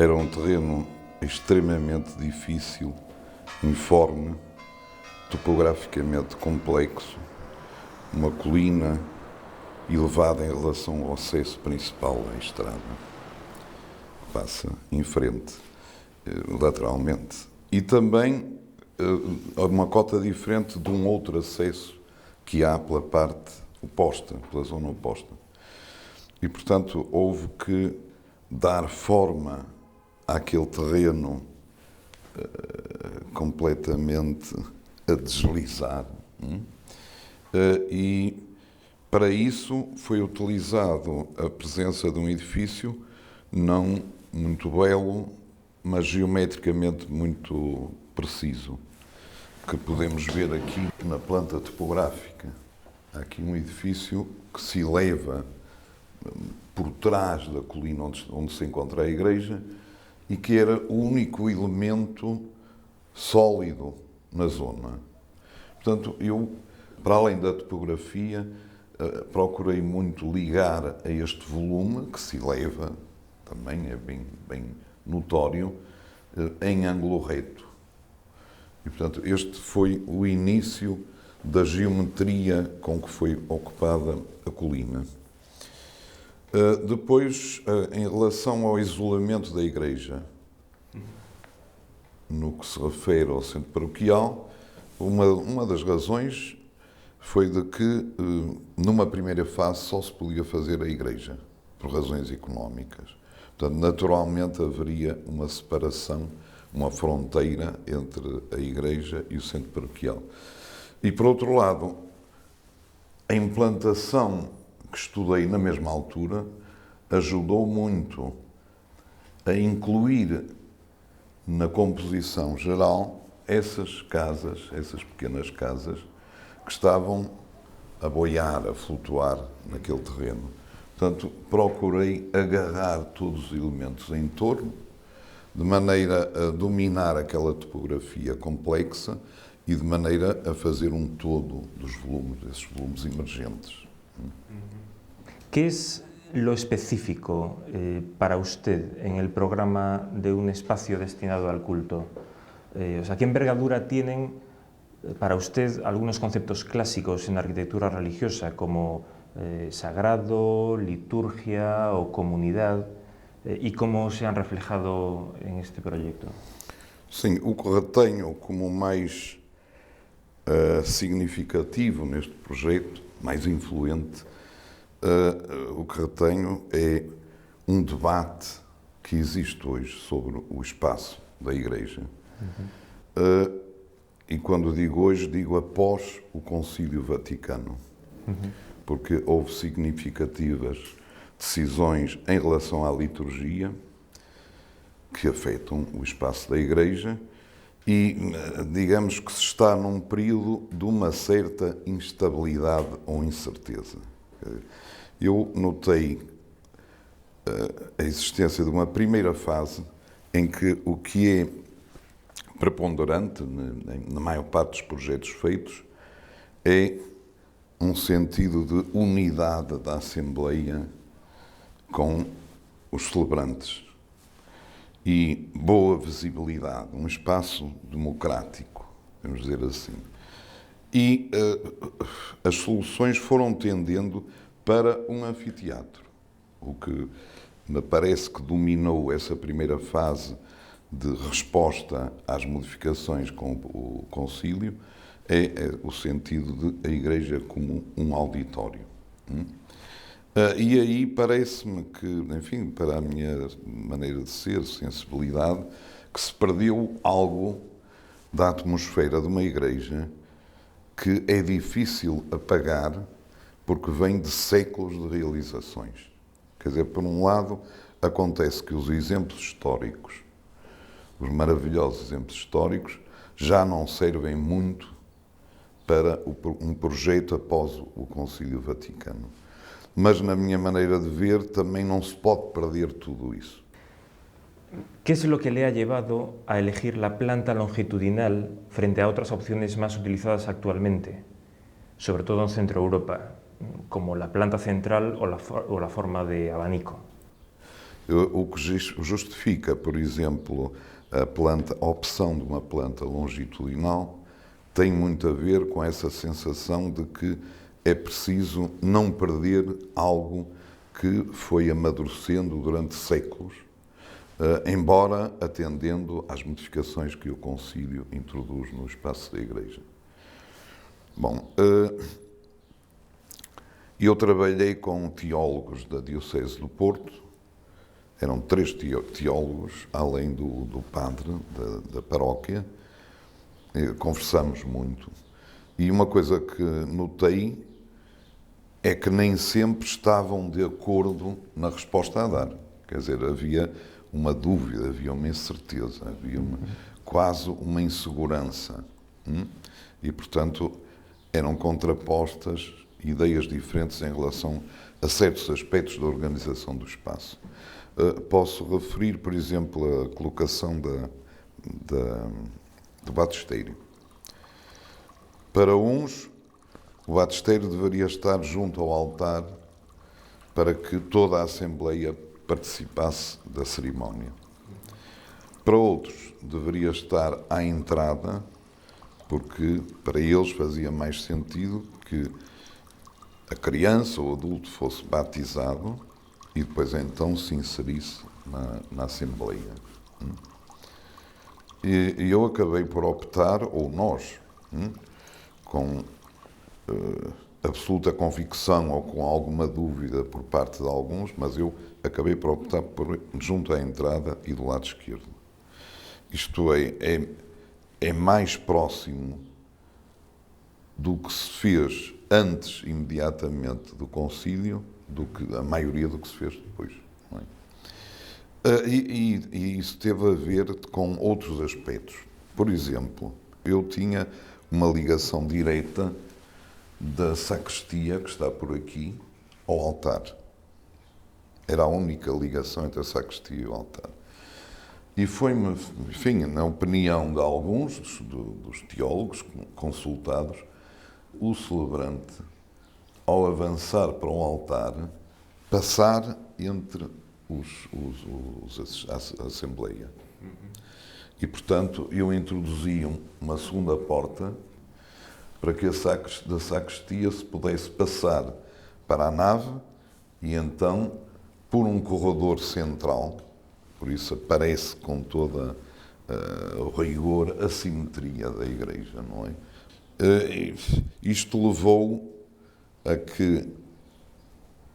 Era um terreno extremamente difícil, informe, topograficamente complexo, uma colina elevada em relação ao acesso principal à estrada. Passa em frente, lateralmente. E também uma cota diferente de um outro acesso que há pela parte oposta, pela zona oposta. E, portanto, houve que dar forma àquele terreno completamente a deslizar. E, para isso, foi utilizado a presença de um edifício não muito belo, mas geometricamente muito preciso, que podemos ver aqui na planta topográfica. Há aqui um edifício que se eleva por trás da colina onde se encontra a igreja e que era o único elemento sólido na zona. Portanto, eu, para além da topografia, procurei muito ligar a este volume, que se eleva, também é bem notório, em ângulo reto. E, portanto, este foi o início da geometria com que foi ocupada a colina. Depois, em relação ao isolamento da igreja, no que se refere ao centro paroquial, uma das razões foi de que, numa primeira fase, só se podia fazer a igreja, por razões económicas. Portanto, naturalmente haveria uma separação, uma fronteira entre a igreja e o centro paroquial. E, por outro lado, a implantação que estudei na mesma altura ajudou muito a incluir na composição geral essas casas, essas pequenas casas, que estavam a boiar, a flutuar naquele terreno. Portanto, procurei agarrar todos os elementos em torno, de maneira a dominar aquela topografia complexa e de maneira a fazer um todo dos volumes, desses volumes emergentes. ¿Qué es lo específico para usted en el programa de un espacio destinado al culto? O sea, ¿qué envergadura tienen para usted algunos conceptos clásicos en arquitectura religiosa como sagrado, liturgia o comunidad y cómo se han reflejado en este proyecto? Sim, o que retenho como mais significativo neste projeto, mais influente, o que retenho é um debate que existe hoje sobre o espaço da Igreja. E quando digo hoje, digo após o Concílio Vaticano, porque houve significativas decisões em relação à liturgia que afetam o espaço da Igreja e digamos que se está num período de uma certa instabilidade ou incerteza. Eu notei a existência de uma primeira fase em que o que é preponderante na maior parte dos projetos feitos é um sentido de unidade da Assembleia com os celebrantes e boa visibilidade, um espaço democrático, vamos dizer assim. E as soluções foram tendendo para um anfiteatro, o que me parece que dominou essa primeira fase de resposta às modificações com o concílio é o sentido de a Igreja como um auditório. E aí parece-me que, enfim, para a minha maneira de ser, sensibilidade, que se perdeu algo da atmosfera de uma igreja que é difícil apagar porque vem de séculos de realizações. Quer dizer, por um lado, acontece que os exemplos históricos, os maravilhosos exemplos históricos, já não servem muito para um projeto após o Concílio Vaticano. Mas, na minha maneira de ver, também não se pode perder tudo isso. ¿Qué es lo que le ha llevado a elegir la planta longitudinal frente a otras opciones más utilizadas actualmente, sobre todo en Centro Europa, como la planta central o la forma de abanico? O que justifica, por exemplo, a opção de uma planta longitudinal tem muito a ver com essa sensação de que é preciso não perder algo que foi amadurecendo durante séculos, embora atendendo às modificações que o Concílio introduz no espaço da Igreja. Bom, eu trabalhei com teólogos da Diocese do Porto, eram 3 teólogos, além do padre da paróquia, conversamos muito. E uma coisa que notei é que nem sempre estavam de acordo na resposta a dar. Quer dizer, havia uma dúvida, havia uma incerteza, havia quase uma insegurança. E, portanto, eram contrapostas ideias diferentes em relação a certos aspectos da organização do espaço. Posso referir, por exemplo, a colocação do batistério. Para uns, o batistério deveria estar junto ao altar para que toda a Assembleia participasse da cerimónia. Para outros, deveria estar à entrada, porque para eles fazia mais sentido que a criança ou o adulto fosse batizado e depois então se inserisse na Assembleia. E eu acabei por optar, ou nós, com absoluta convicção ou com alguma dúvida por parte de alguns, mas eu acabei por optar por junto à entrada e do lado esquerdo. Isto é mais próximo do que se fez antes, imediatamente, do concílio, do que a maioria do que se fez depois. Não é? E isso teve a ver com outros aspectos. Por exemplo, eu tinha uma ligação direta da sacristia, que está por aqui, ao altar. Era a única ligação entre a sacristia e o altar. E foi-me, enfim, na opinião de alguns dos teólogos consultados, o celebrante, ao avançar para o altar, passar entre a Assembleia. E, portanto, eu introduzi uma segunda porta para que da sacristia se pudesse passar para a nave e então, por um corredor central, por isso aparece com toda o rigor a simetria da Igreja, não é? Isto levou a que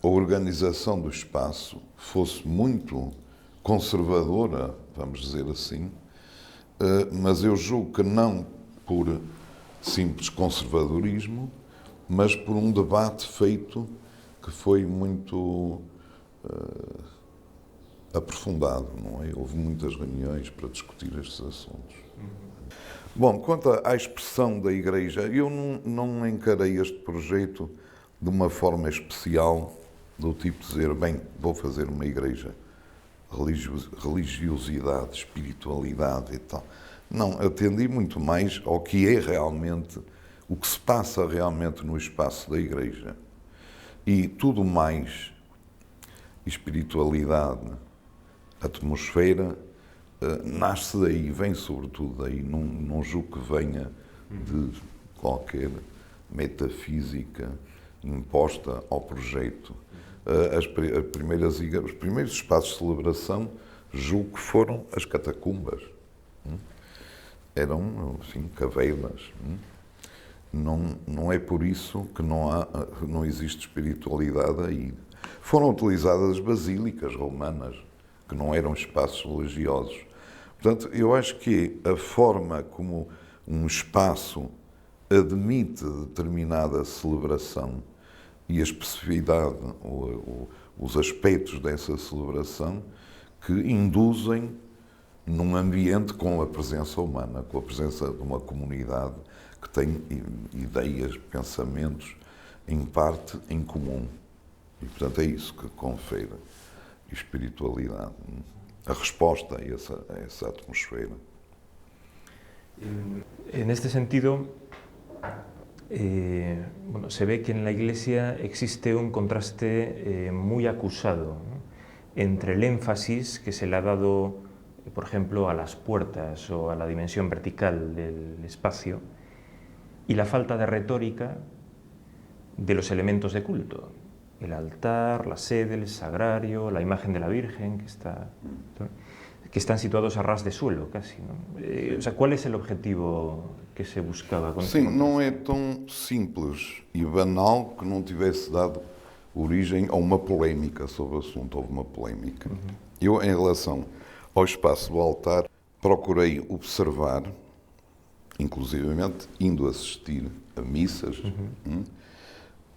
a organização do espaço fosse muito conservadora, vamos dizer assim, mas eu julgo que não por simples conservadorismo, mas por um debate feito que foi muito aprofundado, não é? Houve muitas reuniões para discutir estes assuntos. Bom, quanto à expressão da Igreja, eu não encarei este projeto de uma forma especial, do tipo dizer, bem, vou fazer uma igreja, religiosidade, espiritualidade e tal. Não, atendi muito mais ao que é realmente, o que se passa realmente no espaço da Igreja. E tudo mais, espiritualidade, atmosfera, nasce daí, vem sobretudo daí, não julgo que venha de qualquer metafísica imposta ao projeto. Os primeiros espaços de celebração, julgo que foram as catacumbas. Eram, assim, cavernas. Não é por isso que não existe espiritualidade aí. Foram utilizadas as basílicas romanas, que não eram espaços religiosos. Portanto, eu acho que a forma como um espaço admite determinada celebração e a especificidade, os aspectos dessa celebração, que induzem num ambiente com a presença humana, com a presença de uma comunidade que tem ideias, pensamentos, em parte em comum. E, portanto, é isso que confere espiritualidade, a resposta a essa atmosfera. En este sentido, se ve que en la Iglesia existe un contraste muy acusado, ¿no?, entre el énfasis que se le ha dado, por ejemplo, a las puertas o a la dimensión vertical del espacio y la falta de retórica de los elementos de culto. El altar, la sede, el sagrario, la imagen de la Virgen, que están situados a ras de suelo, casi, ¿no? O sea, ¿cuál es el objetivo que se buscaba con Sim, não é tão simples e banal que não tivesse dado origem a uma polémica sobre o assunto. Houve uma polémica. Eu, em relação ao espaço do altar, procurei observar, inclusivamente indo assistir a missas,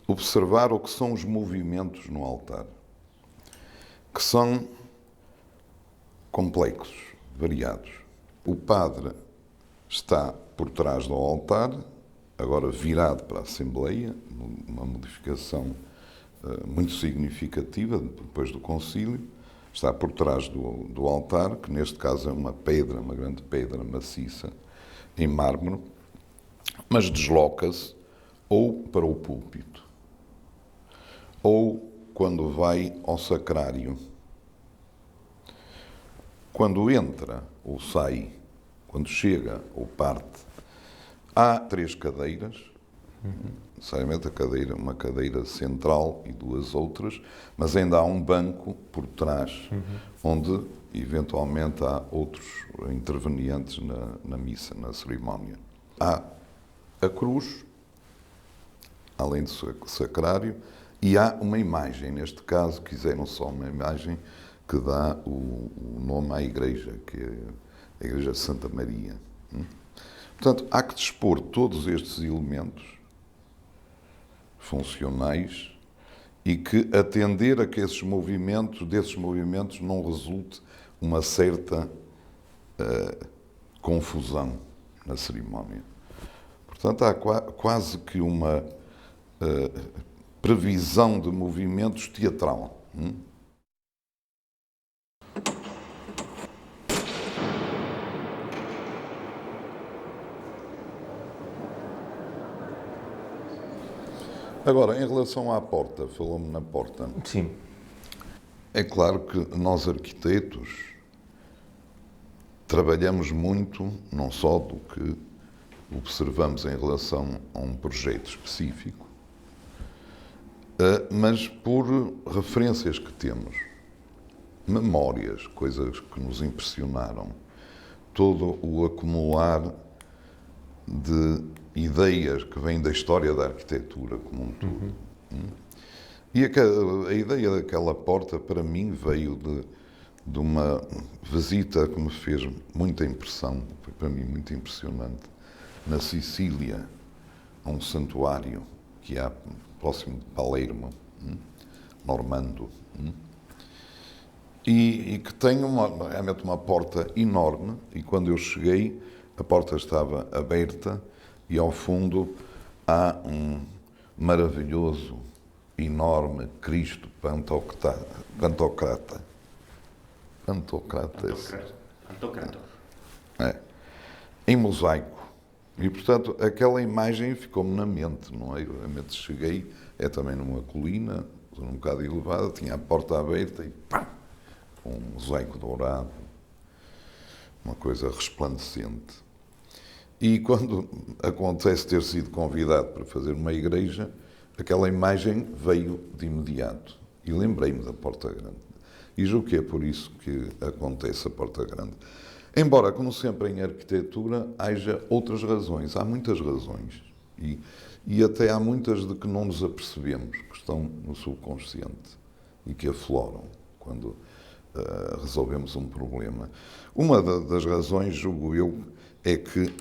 observar o que são os movimentos no altar, que são complexos, variados. O padre está por trás do altar, agora virado para a Assembleia, uma modificação muito significativa depois do concílio, está por trás do altar, que neste caso é uma pedra, uma grande pedra maciça, em mármore, mas desloca-se ou para o púlpito, ou quando vai ao sacrário. Quando entra ou sai, quando chega ou parte, há 3 cadeiras, necessariamente uma cadeira central e 2 outras, mas ainda há um banco por trás, onde eventualmente há outros intervenientes na missa, na cerimónia. Há a cruz, além do sacrário, e há uma imagem, neste caso quiseram só uma imagem que dá o nome à igreja, que é a Igreja de Santa Maria. Portanto, há que dispor todos estes elementos funcionais e que atender a que desses movimentos não resulte uma certa confusão na cerimónia. Portanto, há quase que uma previsão de movimentos teatral. Agora, em relação à porta, falou-me na porta. Sim. É claro que nós arquitetos trabalhamos muito, não só do que observamos em relação a um projeto específico, mas por referências que temos, memórias, coisas que nos impressionaram, todo o acumular de ideias que vêm da história da arquitetura como um todo. E a ideia daquela porta, para mim, veio de uma visita que me fez muita impressão, foi para mim muito impressionante, na Sicília, a um santuário que há próximo de Palermo, normando, e que tem realmente uma porta enorme, e quando eu cheguei, a porta estava aberta e ao fundo há um maravilhoso, enorme Cristo Pantocrata. Em mosaico. E, portanto, aquela imagem ficou-me na mente, não é? Eu realmente cheguei, é também numa colina, um bocado elevada, tinha a porta aberta e pá! Um mosaico dourado, uma coisa resplandecente. E quando acontece ter sido convidado para fazer uma igreja, aquela imagem veio de imediato. E lembrei-me da Porta Grande. E julgo que é por isso que acontece a Porta Grande. Embora, como sempre em arquitetura, haja outras razões. Há muitas razões. E até há muitas de que não nos apercebemos, que estão no subconsciente e que afloram quando resolvemos um problema. Uma das razões, julgo eu, é que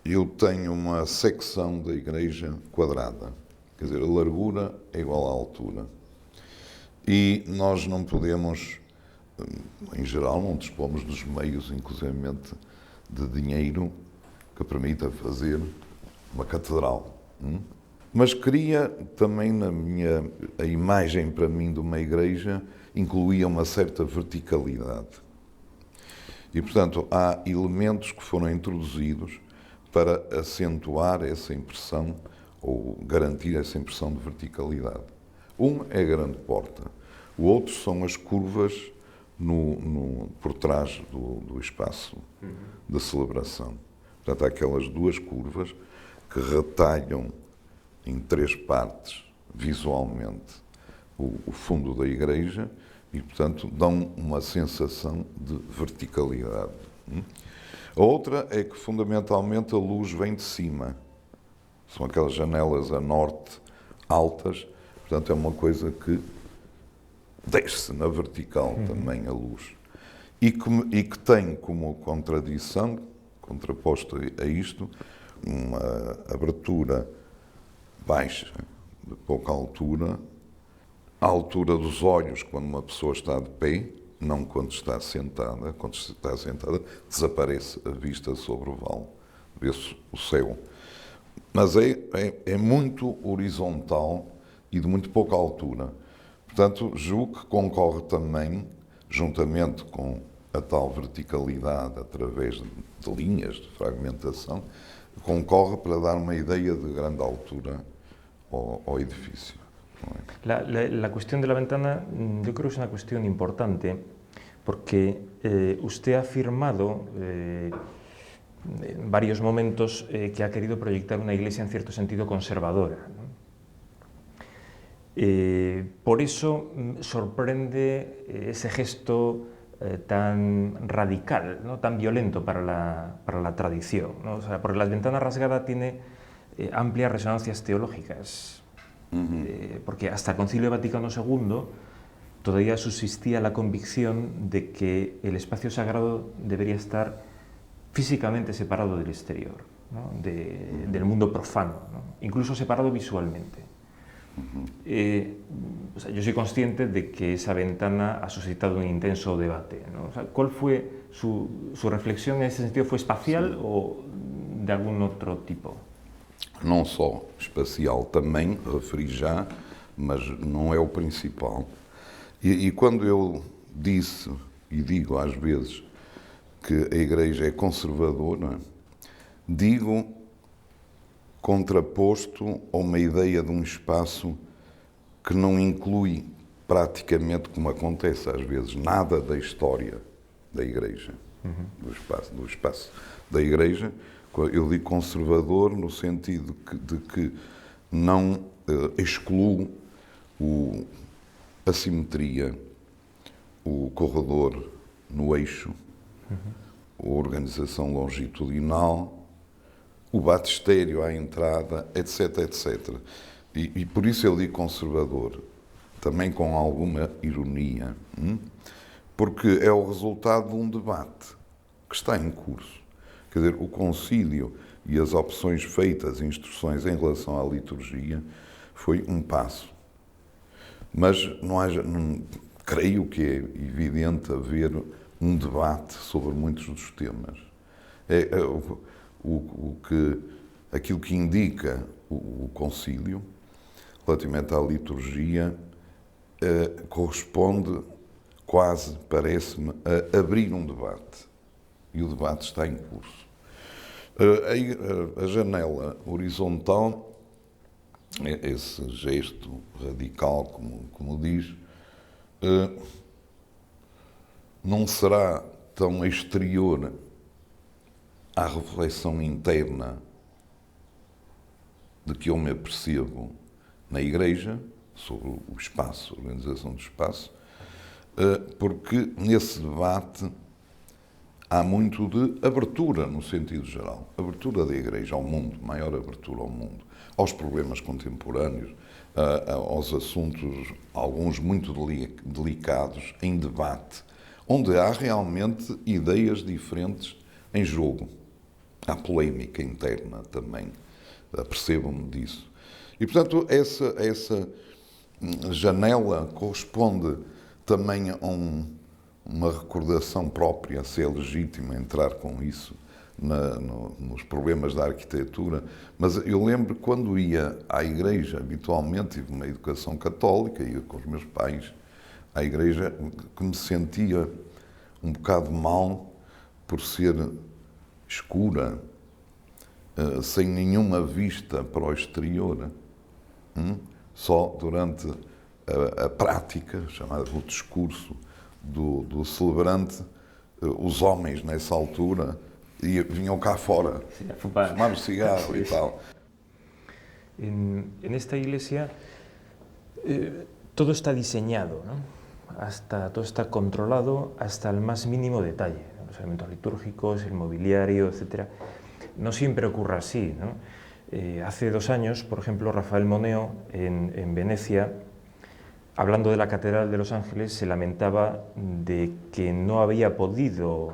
eu tenho uma secção da igreja quadrada. Quer dizer, a largura é igual à altura. E nós não podemos, em geral, não dispomos dos meios, inclusivamente, de dinheiro que permita fazer uma catedral. Mas queria também, a imagem para mim de uma igreja incluía uma certa verticalidade. E, portanto, há elementos que foram introduzidos para acentuar essa impressão ou garantir essa impressão de verticalidade. Um é a grande porta. O outro são as curvas por trás do espaço de celebração. Portanto, há aquelas duas curvas que retalham em 3 partes, visualmente, o fundo da igreja e, portanto, dão uma sensação de verticalidade. A outra é que, fundamentalmente, a luz vem de cima. São aquelas janelas a norte altas, portanto, é uma coisa que desce na vertical também a luz. E que tem como contradição, contraposto a isto, uma abertura baixa, de pouca altura, à altura dos olhos quando uma pessoa está de pé, não quando está sentada. Quando está sentada, desaparece a vista sobre o vale, vê-se o céu. Mas é muito horizontal e de muito pouca altura. Portanto, julgo que concorre também, juntamente com a tal verticalidade através de linhas de fragmentação, concorre para dar uma ideia de grande altura ao edifício. La cuestión de la ventana yo creo que es una cuestión importante porque usted ha afirmado en varios momentos que ha querido proyectar una iglesia en cierto sentido conservadora, ¿no? Por eso sorprende ese gesto tan radical, ¿no? Tan violento para la tradición, ¿no? O sea, porque la ventana rasgada tiene amplias resonancias teológicas. Porque hasta el Concilio Vaticano II todavía subsistía la convicción de que el espacio sagrado debería estar físicamente separado del exterior, ¿no? Del mundo profano, ¿no? Incluso separado visualmente. O sea, yo soy consciente de que esa ventana ha suscitado un intenso debate, ¿no? O sea, ¿cuál fue su reflexión en ese sentido? ¿Fue espacial o de algún otro tipo? Não só espacial, também, referi já, mas não é o principal. E quando eu disse, e digo às vezes, que a Igreja é conservadora, digo contraposto a uma ideia de um espaço que não inclui praticamente, como acontece às vezes, nada da história da Igreja, do espaço da Igreja. Eu digo conservador no sentido de que não excluo a simetria, o corredor no eixo, a organização longitudinal, o batistério à entrada, etc, etc. E por isso eu digo conservador, também com alguma ironia, porque é o resultado de um debate que está em curso. Quer dizer, o concílio e as opções feitas, instruções em relação à liturgia, foi um passo. Mas creio que é evidente haver um debate sobre muitos dos temas. Aquilo que indica o concílio, relativamente à liturgia, corresponde quase, parece-me, a abrir um debate. E o debate está em curso. A janela horizontal, esse gesto radical, como diz, não será tão exterior à reflexão interna de que eu me apercebo na Igreja, sobre o espaço, a organização do espaço, porque nesse debate há muito de abertura, no sentido geral. Abertura da Igreja ao mundo, maior abertura ao mundo, aos problemas contemporâneos, aos assuntos, alguns muito delicados, em debate, onde há realmente ideias diferentes em jogo. Há polémica interna também, apercebam-me disso. E, portanto, essa janela corresponde também a uma recordação própria, se é legítimo entrar com isso nos problemas da arquitetura, mas eu lembro quando ia à igreja, habitualmente, tive uma educação católica, ia com os meus pais à igreja, que me sentia um bocado mal por ser escura, sem nenhuma vista para o exterior, só durante a prática, chamada o discurso do celebrante, os homens nessa altura vinham cá fora, fumar um cigarro e tal. En esta iglesia todo está diseñado, ¿no? Todo está controlado hasta el más mínimo detalle, ¿no? Los elementos litúrgicos, el mobiliario, etc. No siempre ocurre así, ¿no? Hace 2 años, por ejemplo, Rafael Moneo, en Venecia, hablando de la Catedral de Los Ángeles, se lamentaba de que no había podido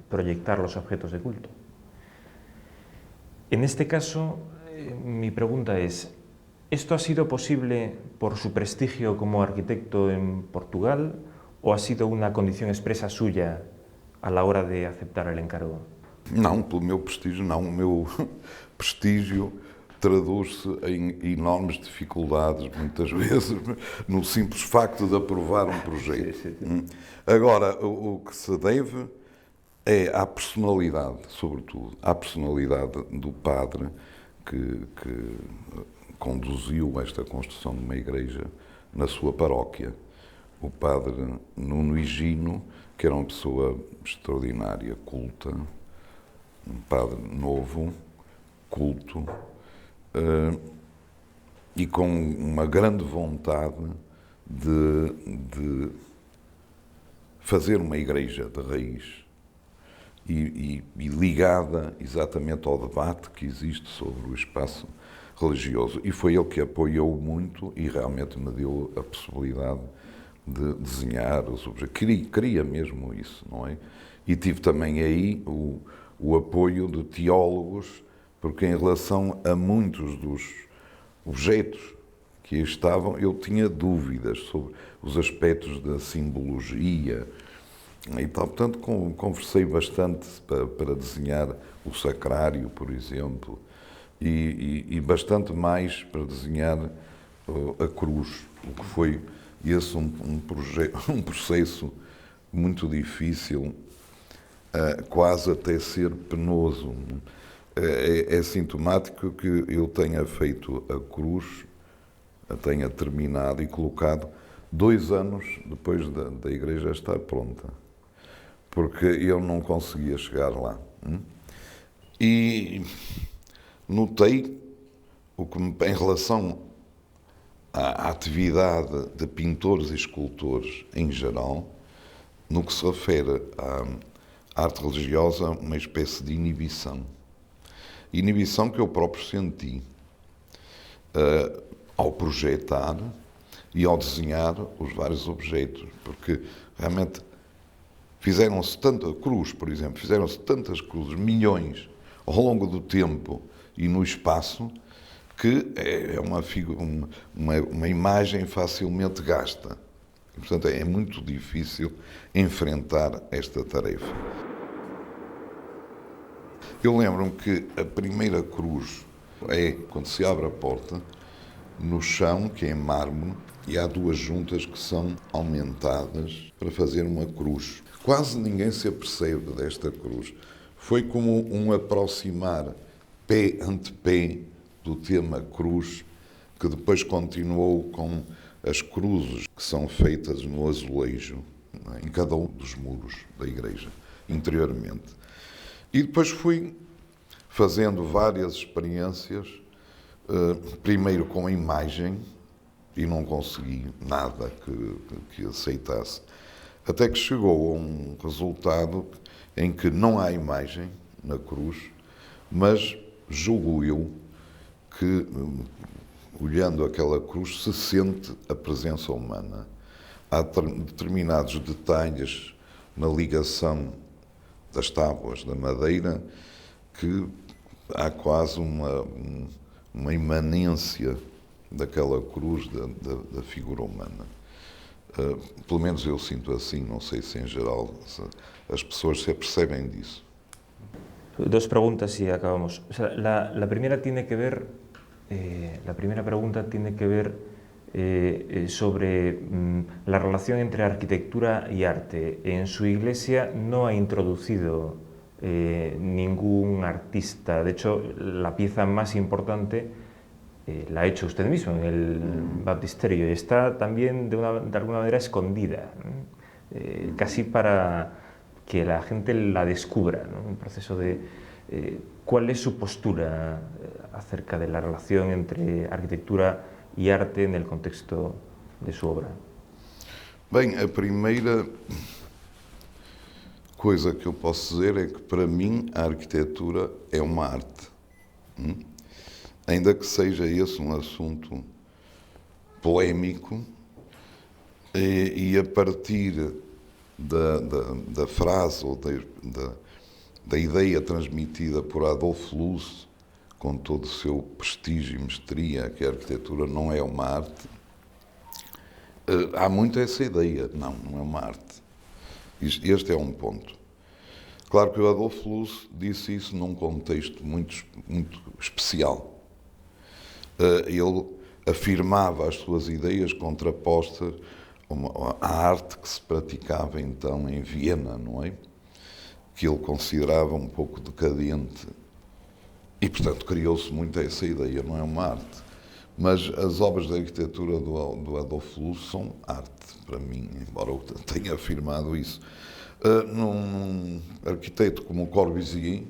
proyectar los objetos de culto. En este caso, mi pregunta es, ¿esto ha sido posible por su prestigio como arquitecto en Portugal o ha sido una condición expresa suya a la hora de aceptar el encargo? Não, pelo meu prestígio, não. O meu prestígio traduz-se em enormes dificuldades, muitas vezes, no simples facto de aprovar um projeto. Agora, o que se deve é à personalidade, sobretudo, à personalidade do padre que conduziu esta construção de uma igreja na sua paróquia. O padre Nuno Higino, que era uma pessoa extraordinária, culta, um padre novo, culto, e com uma grande vontade de fazer uma igreja de raiz e ligada exatamente ao debate que existe sobre o espaço religioso. E foi ele que apoiou muito e realmente me deu a possibilidade de desenhar os objetos. Queria mesmo isso, não é? E tive também aí o apoio de teólogos, porque em relação a muitos dos objetos que aí estavam, eu tinha dúvidas sobre os aspectos da simbologia e tal. Portanto, conversei bastante para desenhar o sacrário, por exemplo, e bastante mais para desenhar a cruz, o que foi esse um processo muito difícil, quase até ser penoso. É sintomático que eu tenha feito a cruz, a tenha terminado e colocado 2 anos depois da igreja estar pronta, porque eu não conseguia chegar lá. E notei em relação à atividade de pintores e escultores em geral, no que se refere à arte religiosa, uma espécie de inibição. Inibição que eu próprio senti ao projetar e ao desenhar os vários objetos, porque realmente fizeram-se tanta cruz, por exemplo, fizeram-se tantas cruzes, milhões, ao longo do tempo e no espaço, que é uma imagem facilmente gasta. E, portanto, é muito difícil enfrentar esta tarefa. Eu lembro-me que a primeira cruz é quando se abre a porta, no chão, que é em mármore, e há 2 juntas que são aumentadas para fazer uma cruz. Quase ninguém se apercebe desta cruz. Foi como um aproximar pé ante pé do tema cruz, que depois continuou com as cruzes que são feitas no azulejo, em cada um dos muros da igreja, interiormente. E depois fui fazendo várias experiências, primeiro com a imagem, e não consegui nada que aceitasse, até que chegou a um resultado em que não há imagem na cruz, mas julgo eu que, olhando aquela cruz, se sente a presença humana. Há determinados detalhes na ligação das tábuas da madeira que há quase uma imanência daquela cruz da figura humana. Pelo menos eu sinto assim, não sei se em geral as pessoas se apercebem disso. 2 preguntas y acabamos. O sea, la primera tiene que ver, la primera pregunta tiene que ver sobre la relación entre arquitectura y arte. En su iglesia no ha introducido ningún artista. De hecho, la pieza más importante la ha hecho usted mismo en el baptisterio y está también de alguna manera escondida, casi para que la gente la descubra, ¿no? Un proceso de cuál es su postura acerca de la relación entre arquitectura e arte en el contexto de su obra. Bem, a primeira coisa que eu posso dizer é que, para mim, a arquitetura é uma arte. Ainda que seja esse um assunto polémico, e a partir da frase ou da ideia transmitida por Adolf Loos, com todo o seu prestígio e mestria, que a arquitetura não é uma arte, há muito essa ideia. Não é uma arte. Este é um ponto. Claro que o Adolf Loos disse isso num contexto muito especial. Ele afirmava as suas ideias contrapostas à arte que se praticava então em Viena, não é? Que ele considerava um pouco decadente. E, portanto, criou-se muito essa ideia, não é uma arte. Mas as obras de arquitetura do Adolf Loos são arte, para mim, embora eu tenha afirmado isso. Num arquiteto como o Corbusier,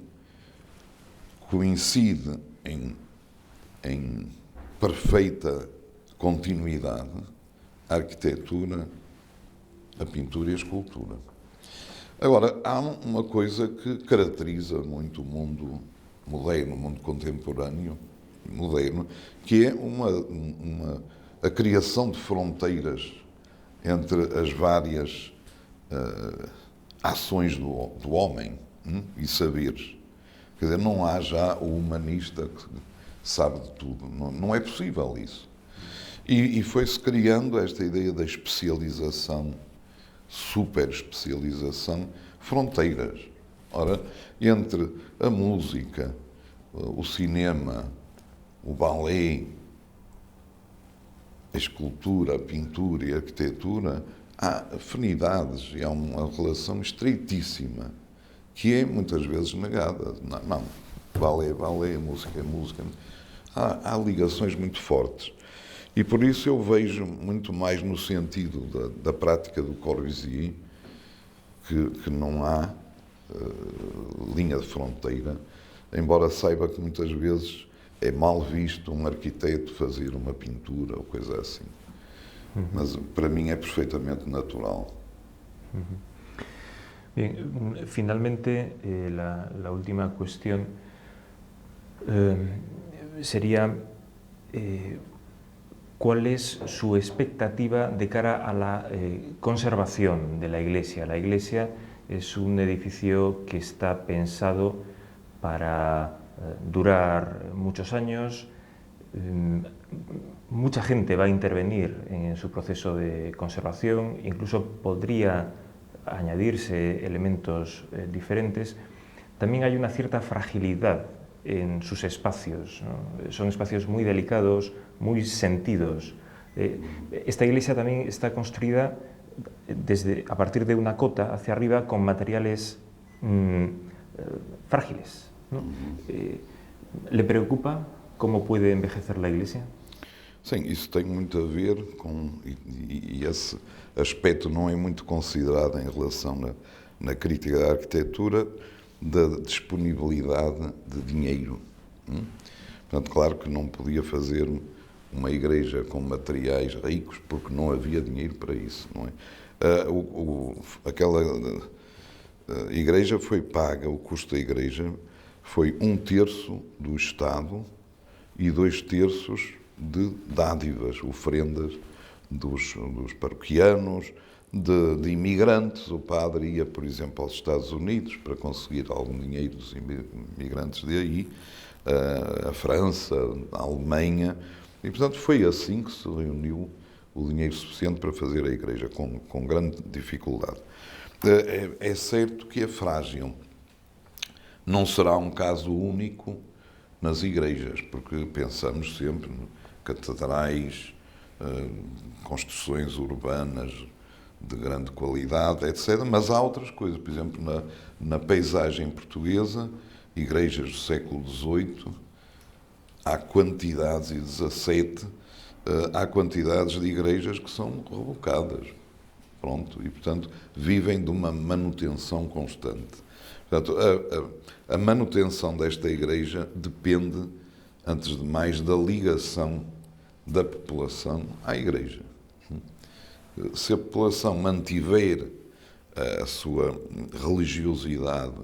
coincide em perfeita continuidade a arquitetura, a pintura e a escultura. Agora, há uma coisa que caracteriza muito o mundo moderno, o mundo contemporâneo, moderno, que é a criação de fronteiras entre as várias ações do homem e saberes. Quer dizer, não há já o humanista que sabe de tudo. Não é possível isso. E foi-se criando esta ideia da especialização, super especialização, fronteiras. Ora, entre a música, o cinema, o ballet, a escultura, a pintura e a arquitetura, há afinidades e há uma relação estreitíssima que é muitas vezes negada. Não, ballet é ballet, música é música. Há ligações muito fortes. E por isso eu vejo muito mais no sentido da prática do Corbusier, que não há linha de fronteira, embora saiba que muitas vezes é mal visto um arquiteto fazer uma pintura ou coisa assim. Mas para mim é perfeitamente natural. Bien, finalmente la última cuestión sería ¿cuál es su expectativa de cara a la conservación de la iglesia? La iglesia es un edificio que está pensado para durar muchos años. Mucha gente va a intervenir en su proceso de conservación, incluso podría añadirse elementos diferentes. También hay una cierta fragilidad en sus espacios, ¿no? Son espacios muy delicados, muy sentidos. Esta iglesia también está construida a partir de una cota hacia arriba con materiales frágiles, ¿no? ¿Le preocupa cómo puede envejecer la iglesia? Sim, isso tem muito a ver com, e esse aspecto não é muito considerado em relação na crítica da arquitetura, da disponibilidade de dinheiro. Portanto, claro que não podia fazer uma igreja com materiais ricos porque não havia dinheiro para isso, não é? Aquela igreja foi paga, o custo da igreja foi 1/3 do Estado e 2/3 de dádivas, ofrendas dos paroquianos, de imigrantes. O padre ia, por exemplo, aos Estados Unidos para conseguir algum dinheiro dos imigrantes de aí, a França, a Alemanha, e portanto foi assim que se reuniu o dinheiro suficiente para fazer a igreja, com grande dificuldade. É certo que é frágil. Não será um caso único nas igrejas, porque pensamos sempre em catedrais, construções urbanas de grande qualidade, etc. Mas há outras coisas, por exemplo, na paisagem portuguesa, igrejas do século XVIII, há quantidades, e 17, há quantidades de igrejas que são revocadas. Pronto, e portanto vivem de uma manutenção constante. Portanto, a manutenção desta igreja depende, antes de mais, da ligação da população à igreja. Se a população mantiver a sua religiosidade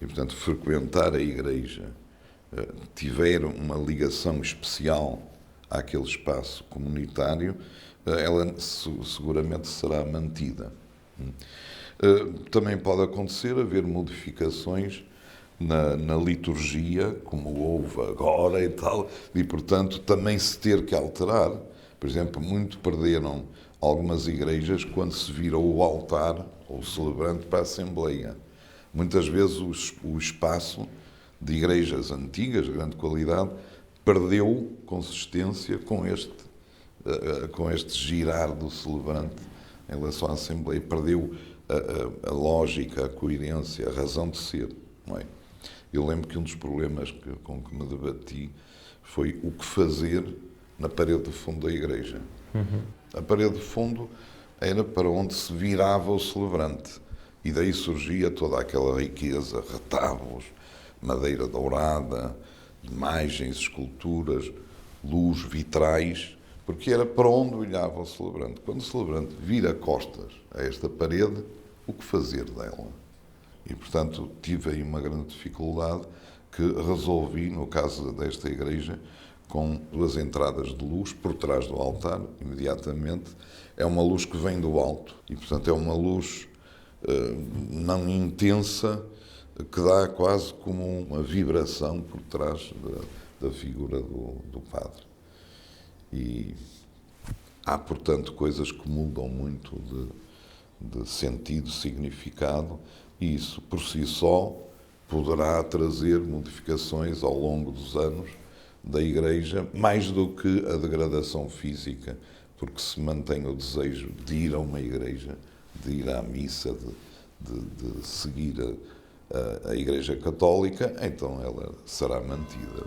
e, portanto, frequentar a igreja, tiver uma ligação especial àquele espaço comunitário, ela seguramente será mantida. Também pode acontecer haver modificações na liturgia, como houve agora e tal, e, portanto, também se ter que alterar. Por exemplo, muito perderam algumas igrejas quando se virou o altar, ou o celebrante, para a Assembleia. Muitas vezes o espaço de igrejas antigas, de grande qualidade, perdeu consistência com este girar do celebrante em relação à Assembleia. Perdeu a lógica, a coerência, a razão de ser. Não é? Eu lembro que um dos problemas com que me debati foi o que fazer na parede de fundo da igreja. A parede de fundo era para onde se virava o celebrante. E daí surgia toda aquela riqueza, retábulos, madeira dourada, imagens, esculturas, luz, vitrais, porque era para onde olhava o celebrante. Quando o celebrante vira costas a esta parede, o que fazer dela? E, portanto, tive aí uma grande dificuldade que resolvi, no caso desta igreja, com 2 entradas de luz por trás do altar, imediatamente. É uma luz que vem do alto e, portanto, é uma luz não intensa, que dá quase como uma vibração por trás da figura do padre. E há, portanto, coisas que mudam muito de sentido, significado, e isso, por si só, poderá trazer modificações ao longo dos anos da Igreja, mais do que a degradação física, porque se mantém o desejo de ir a uma igreja, de ir à missa, de seguir a Igreja Católica, então ela será mantida.